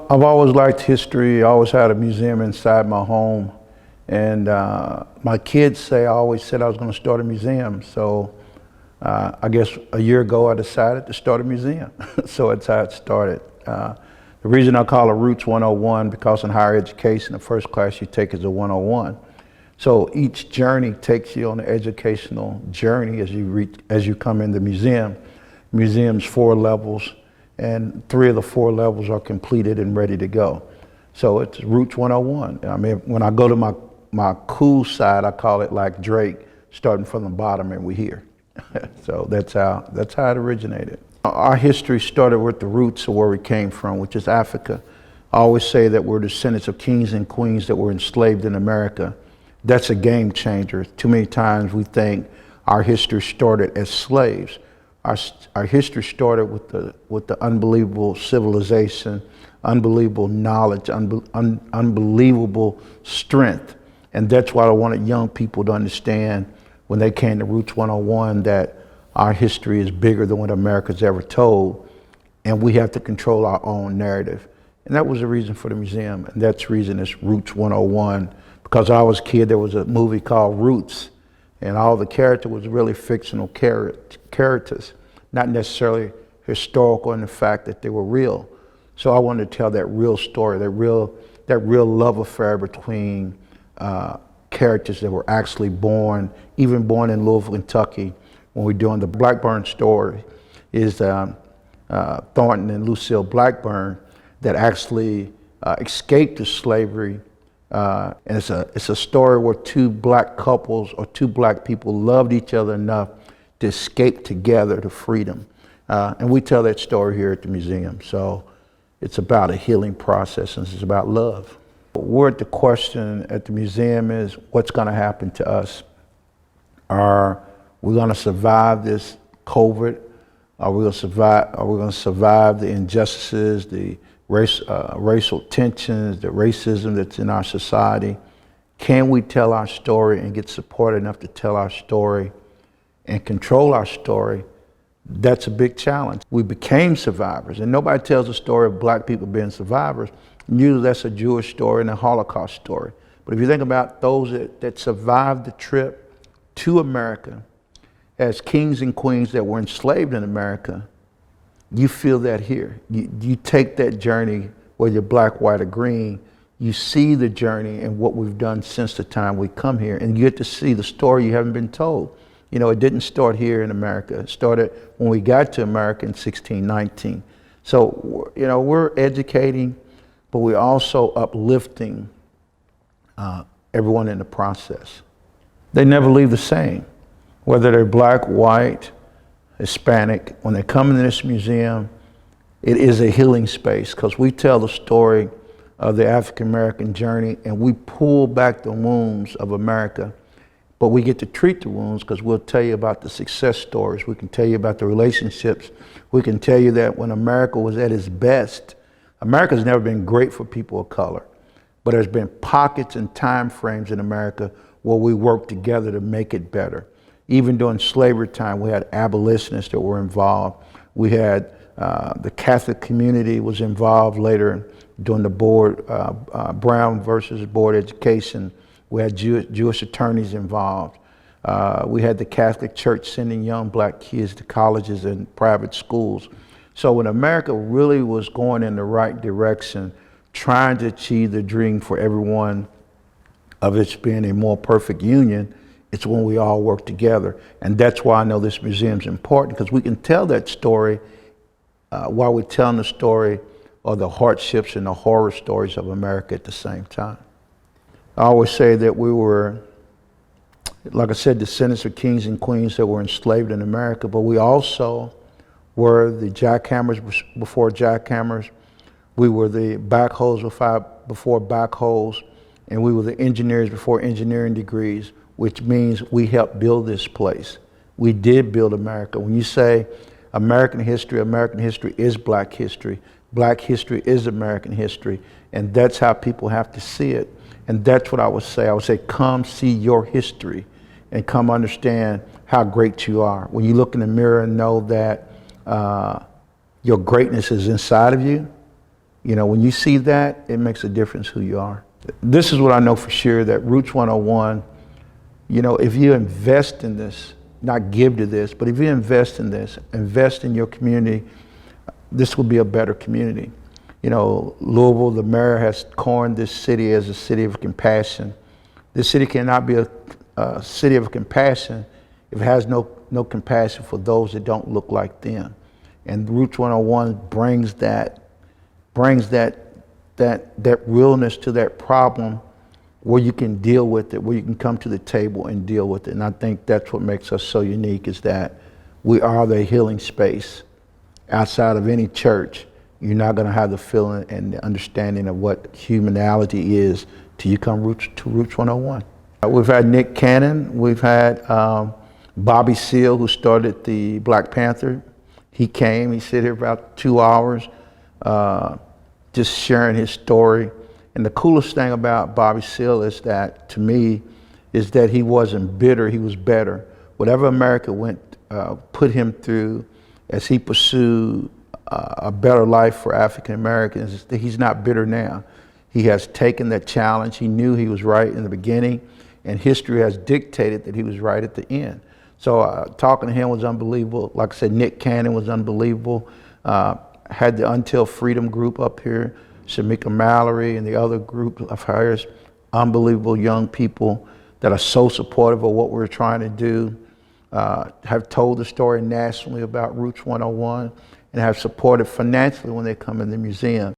I've always liked history. I always had a museum inside my home. And my kids say I always said I was going to start a museum. So I guess a year ago I decided to start a museum. So that's how it started. The reason I call it Roots 101, because in higher education, the first class you take is a 101. So each journey takes you on an educational journey as you come in the museum. Museum's 4 levels, and 3 of the 4 levels are completed and ready to go. So it's Roots 101. I mean, when I go to my cool side, I call it like Drake, starting from the bottom and we're here. So that's how it originated. Our history started with the roots of where we came from, which is Africa. I always say that we're descendants of kings and queens that were enslaved in America. That's a game changer. Too many times we think our history started as slaves. Our history started with the unbelievable civilization, unbelievable knowledge, unbelievable strength. And that's why I wanted young people to understand when they came to Roots 101 that our history is bigger than what America's ever told, and we have to control our own narrative. And that was the reason for the museum, and that's the reason it's Roots 101. Because when I was a kid, there was a movie called Roots, and all the characters was really fictional characters, not necessarily historical in the fact that they were real. So I wanted to tell that real story, that real love affair between characters that were actually born, even born in Louisville, Kentucky. When we're doing the Blackburn story, is Thornton and Lucille Blackburn that actually escaped to slavery. And it's a story where 2 black couples or 2 black people loved each other enough to escape together to freedom. And we tell that story here at the museum. So it's about a healing process, and it's about love. The question at the museum is, what's going to happen to us? Are we going to survive this COVID? Are we going to survive the injustices, the racial tensions, the racism that's in our society? Can we tell our story and get support enough to tell our story and control our story? That's a big challenge. We became survivors, and nobody tells the story of black people being survivors. Usually that's a Jewish story and a Holocaust story. But if you think about those that survived the trip to America as kings and queens that were enslaved in America, you feel that here. You take that journey, whether you're black, white, or green, you see the journey and what we've done since the time we come here, and you get to see the story you haven't been told. You know, it didn't start here in America. It started when we got to America in 1619. So, you know, we're educating, but we're also uplifting everyone in the process. They never leave the same, whether they're black, white, Hispanic. When they come into this museum, it is a healing space, because we tell the story of the African-American journey, and we pull back the wounds of America. But we get to treat the wounds, because we'll tell you about the success stories. We can tell you about the relationships. We can tell you that when America was at its best, America's never been great for people of color, but there's been pockets and time frames in America where we work together to make it better. Even during slavery time, we had abolitionists that were involved. We had the Catholic community was involved later during the Brown versus Board Education. We had Jewish attorneys involved. We had the Catholic Church sending young black kids to colleges and private schools. So when America really was going in the right direction, trying to achieve the dream for everyone of it being a more perfect union, it's when we all work together. And that's why I know this museum's important, because we can tell that story while we're telling the story of the hardships and the horror stories of America at the same time. I always say that we were, like I said, descendants of kings and queens that were enslaved in America, but we also were the jackhammers before jackhammers. We were the backhoes before backhoes, and we were the engineers before engineering degrees, which means we helped build this place. We did build America. When you say American history is black history. Black history is American history, and that's how people have to see it. And that's what I would say. I would say, come see your history and come understand how great you are. When you look in the mirror and know that your greatness is inside of you, You know, when you see that, it makes a difference who you are. This is what I know for sure, that Roots 101, you know, if you invest in this, not give to this, but if you invest in this, invest in your community, this will be a better community. You know, Louisville, the mayor has coined this city as a city of compassion. This city cannot be a city of compassion if it has no compassion for those that don't look like them. And Roots 101 brings that realness to that problem, where you can deal with it, where you can come to the table and deal with it. And I think that's what makes us so unique, is that we are the healing space. Outside of any church, you're not going to have the feeling and the understanding of what humanity is till you come to Roots 101. We've had Nick Cannon, we've had Bobby Seale, who started the Black Panther. He came, he sat here about 2 hours, just sharing his story. And the coolest thing about Bobby Seale is that, to me, is that he wasn't bitter, he was better. Whatever America put him through as he pursued a better life for African Americans, he's not bitter now. He has taken that challenge. He knew he was right in the beginning, and history has dictated that he was right at the end. So talking to him was unbelievable. Like I said, Nick Cannon was unbelievable. Had the Until Freedom group up here, Shamika Mallory and the other group of hires, unbelievable young people that are so supportive of what we're trying to do, have told the story nationally about Roots 101, and have supported financially when they come in the museum.